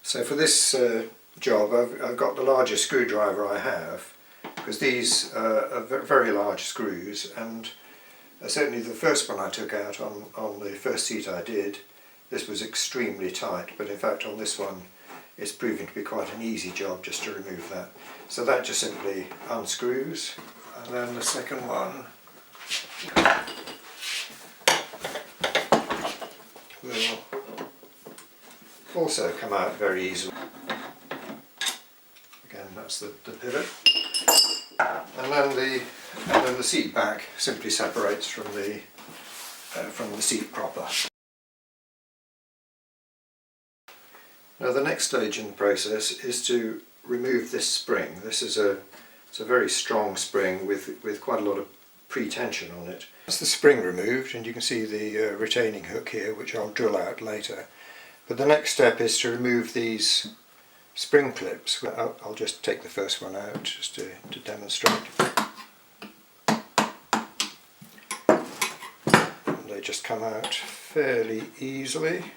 So for this job I've got the largest screwdriver I have, because these are very large screws, and certainly the first one I took out on the first seat I did, this was extremely tight, but in fact on this one it's proving to be quite an easy job just to remove that. So that just simply unscrews, and then the second one will also come out very easily. Again, that's the pivot, and then the seat back simply separates from the seat proper. Now the next stage in the process is to remove this spring. This is it's a very strong spring with quite a lot of pre-tension on it. That's the spring removed, and you can see the retaining hook here, which I'll drill out later. But the next step is to remove these spring clips. I'll just take the first one out just to demonstrate. And they just come out fairly easily,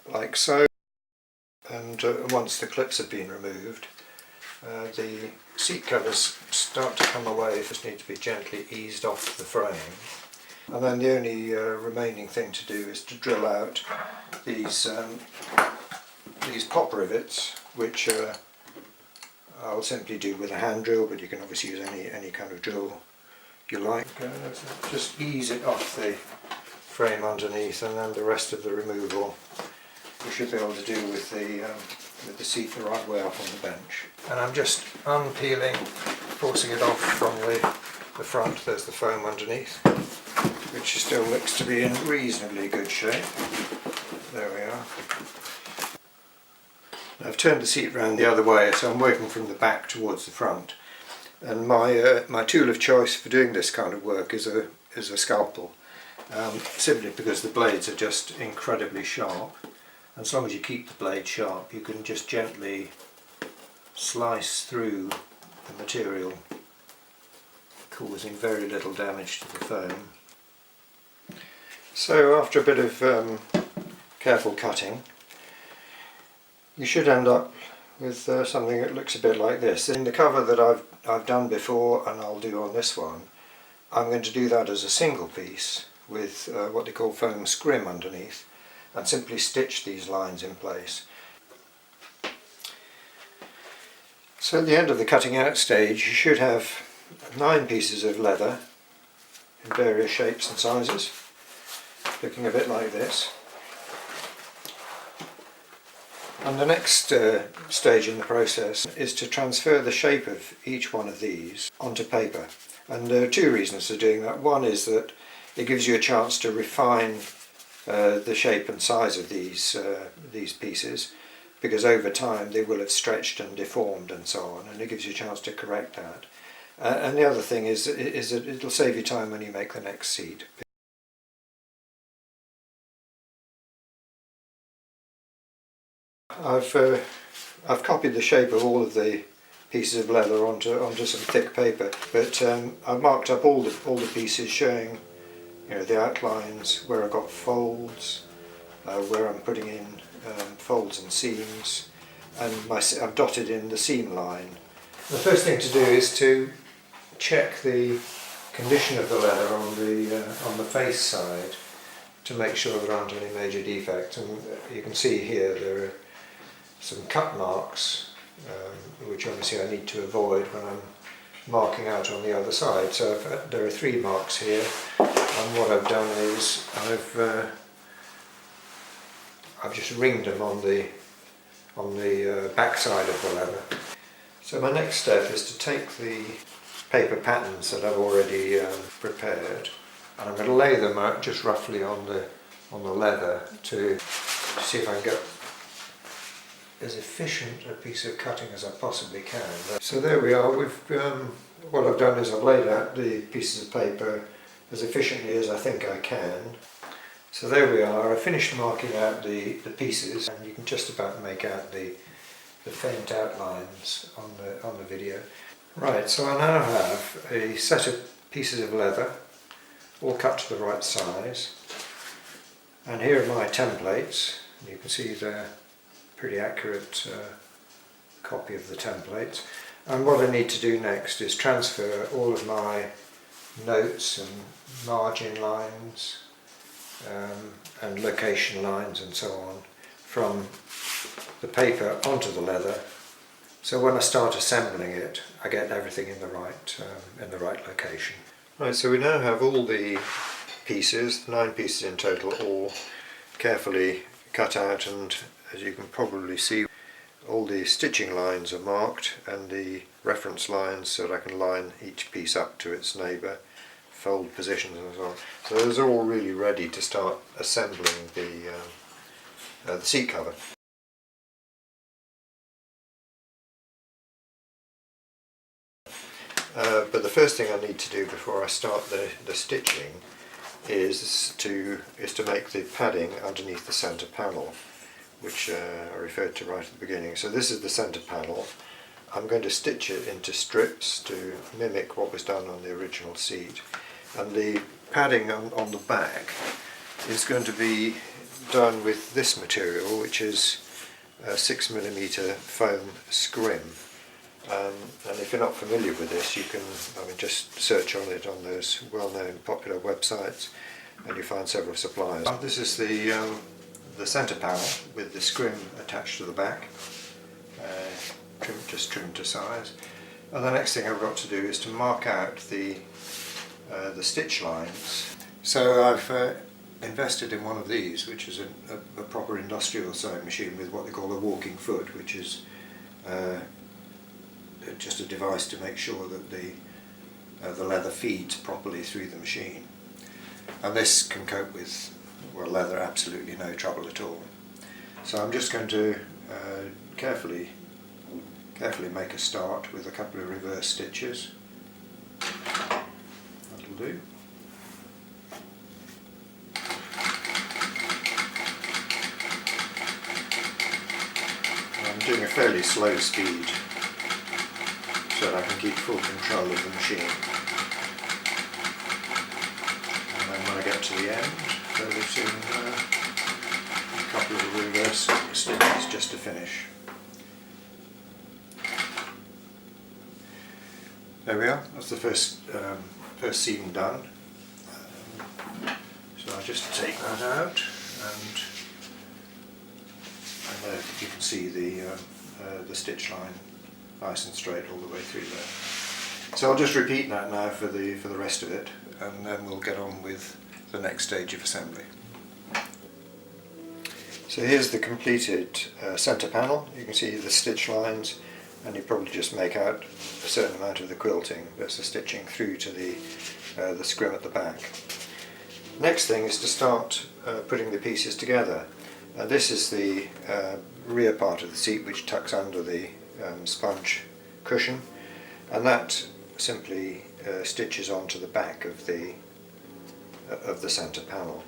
like so. And once the clips have been removed, the seat covers start to come away. Just need to be gently eased off the frame. And then the only remaining thing to do is to drill out these pop rivets, which I'll simply do with a hand drill, but you can obviously use any kind of drill you like. Just ease it off the frame underneath, and then the rest of the removal we should be able to do with the seat the right way up on the bench. And I'm just unpeeling, forcing it off from the front. There's the foam underneath, which still looks to be in reasonably good shape. There we are. I've turned the seat round the other way, so I'm working from the back towards the front. And my tool of choice for doing this kind of work is a scalpel, simply because the blades are just incredibly sharp. As long as you keep the blade sharp, you can just gently slice through the material, causing very little damage to the foam. So after a bit of careful cutting, you should end up with something that looks a bit like this. In the cover that I've done before, and I'll do on this one, I'm going to do that as a single piece with what they call foam scrim underneath, and simply stitch these lines in place. So at the end of the cutting out stage, you should have 9 pieces of leather in various shapes and sizes, looking a bit like this. And the next stage in the process is to transfer the shape of each one of these onto paper. And there are 2 reasons for doing that. One is that it gives you a chance to refine the shape and size of these pieces, because over time they will have stretched and deformed and so on, and it gives you a chance to correct that. And the other thing is that it'll save you time when you make the next seat. I've copied the shape of all of the pieces of leather onto some thick paper, but I've marked up all the pieces, showing the outlines, where I've got folds, where I'm putting in folds and seams, and I've dotted in the seam line. The first thing to do is to check the condition of the leather on the face side to make sure there aren't any major defects. And you can see here there are some cut marks, which obviously I need to avoid when I'm marking out on the other side. So there are 3 marks here, and what I've done is I've just ringed them on the back side of the leather. So my next step is to take the paper patterns that I've already prepared, and I'm going to lay them out just roughly on the leather to see if I can get as efficient a piece of cutting as I possibly can. So there we are. What I've done is I've laid out the pieces of paper as efficiently as I think I can. So there we are. I finished marking out the pieces, and you can just about make out the faint outlines on the video. Right, so I now have a set of pieces of leather, all cut to the right size, and here are my templates. You can see they're pretty accurate copy of the templates. And what I need to do next is transfer all of my notes and margin lines and location lines and so on from the paper onto the leather, so when I start assembling it I get everything in the right location. Right, so we now have all the pieces, 9 pieces in total, all carefully cut out, and as you can probably see, all the stitching lines are marked and the reference lines so that I can line each piece up to its neighbour, fold positions and so on. So those are all really ready to start assembling the seat cover. But the first thing I need to do before I start the stitching is to make the padding underneath the centre panel, which I referred to right at the beginning. So this is the centre panel. I'm going to stitch it into strips to mimic what was done on the original seat, and the padding on the back is going to be done with this material, which is a 6mm foam scrim. And if you're not familiar with this, you can just search on it on those well-known popular websites and you find several suppliers. This is the centre panel with the scrim attached to the back, just trimmed to size. And the next thing I've got to do is to mark out the stitch lines. So I've invested in one of these, which is a proper industrial sewing machine with what they call a walking foot, which is just a device to make sure that the leather feeds properly through the machine. And this can cope with, well, leather absolutely no trouble at all. So I'm just going to carefully make a start with a couple of reverse stitches. That'll do. I'm doing a fairly slow speed so that I can keep full control of the machine. And then when I get to the end, fairly soon, a couple of reverse stitches just to finish. There we are, that's the first seam done. So I just take that out, and there you can see the stitch line nice and straight all the way through there. So I'll just repeat that now for the rest of it, and then we'll get on with the next stage of assembly. So here's the completed centre panel. You can see the stitch lines, and you probably just make out a certain amount of the quilting. That's the stitching through to the scrim at the back. Next thing is to start putting the pieces together. This is the rear part of the seat, which tucks under the sponge cushion, and that simply stitches onto the back of the centre panel.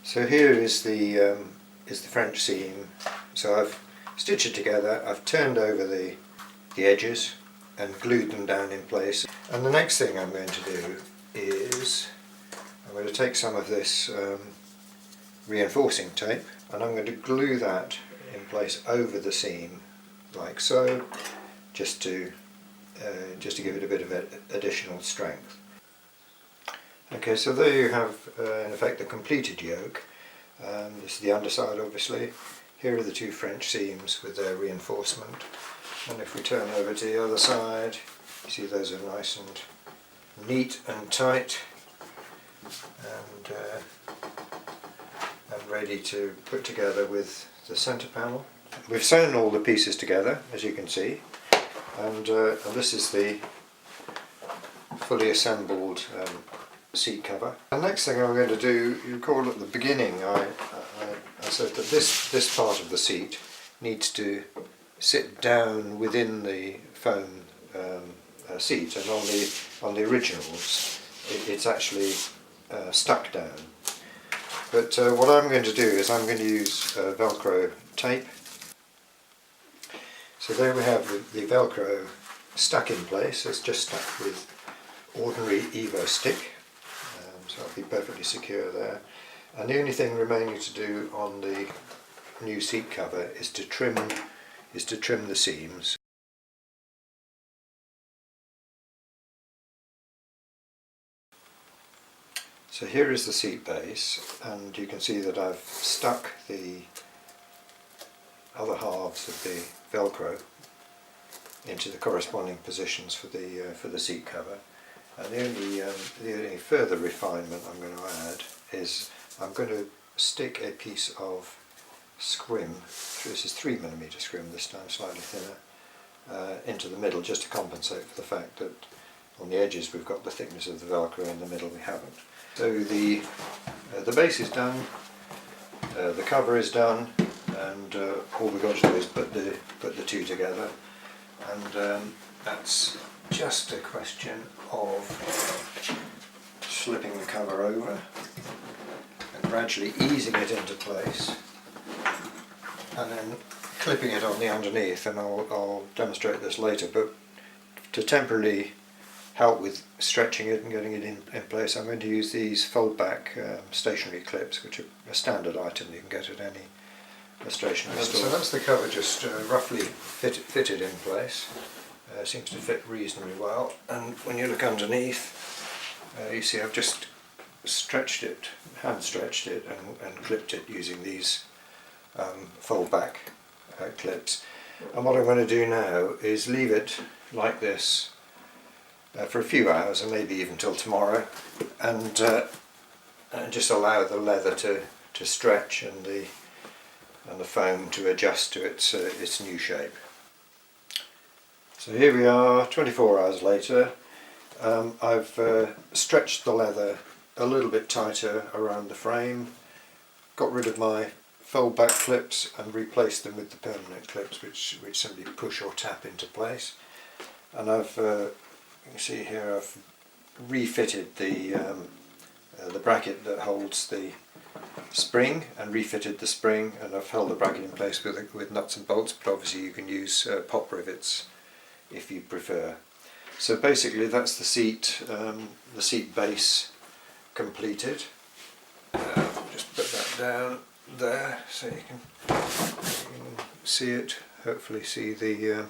So here is the French seam. So I've stitched it together, I've turned over the edges and glued them down in place. And the next thing I'm going to do is I'm going to take some of this reinforcing tape, and I'm going to glue that in place over the seam like so, just to give it a bit of additional strength. Okay, so there you have in effect the completed yoke. This is the underside, obviously. Here are the 2 French seams with their reinforcement, and if we turn over to the other side, you see those are nice and neat and tight, and ready to put together with the centre panel. We've sewn all the pieces together, as you can see, and this is the fully assembled seat cover. The next thing I'm going to do, you recall at the beginning I said that this part of the seat needs to sit down within the foam seat, and on the originals it's actually stuck down. But what I'm going to do is I'm going to use Velcro tape. So there we have the Velcro stuck in place. It's just stuck with ordinary Evo stick, so I'll be perfectly secure there. And the only thing remaining to do on the new seat cover is to trim the seams. So here is the seat base, and you can see that I've stuck the other halves of the Velcro into the corresponding positions for the seat cover. And the only further refinement I'm going to add is I'm going to stick a piece of scrim, this is 3mm scrim this time, slightly thinner, into the middle, just to compensate for the fact that on the edges we've got the thickness of the Velcro, in the middle we haven't. So the base is done, the cover is done, and all we've got to do is put the two together, and that's just a question of slipping the cover over and gradually easing it into place, and then clipping it on the underneath, and I'll demonstrate this later, but to temporarily help with stretching it and getting it in place, I'm going to use these fold back stationary clips, which are a standard item you can get at any stationery store. So that's the cover just roughly fitted in place. Seems to fit reasonably well, and when you look underneath, you see I've just stretched it, hand stretched it, and clipped it using these fold back clips. And what I'm going to do now is leave it like this for a few hours, and maybe even till tomorrow, and just allow the leather to stretch and the foam to adjust to its new shape. So here we are, 24 hours later. I've stretched the leather a little bit tighter around the frame, got rid of my fold back clips and replaced them with the permanent clips, which simply push or tap into place. And I've, you can see here, I've refitted the bracket that holds the spring, and refitted the spring, and I've held the bracket in place with nuts and bolts, but obviously you can use pop rivets if you prefer. So basically that's the seat base completed. Just put that down there so you can see it, hopefully see the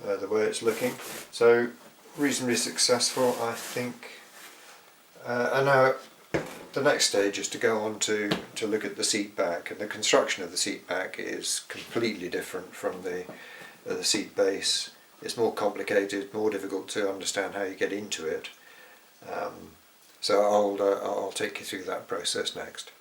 way it's looking. So reasonably successful, I think. And now the next stage is to go on to look at the seat back, and the construction of the seat back is completely different from the seat base. It's more complicated, more difficult to understand how you get into it. So I'll take you through that process next.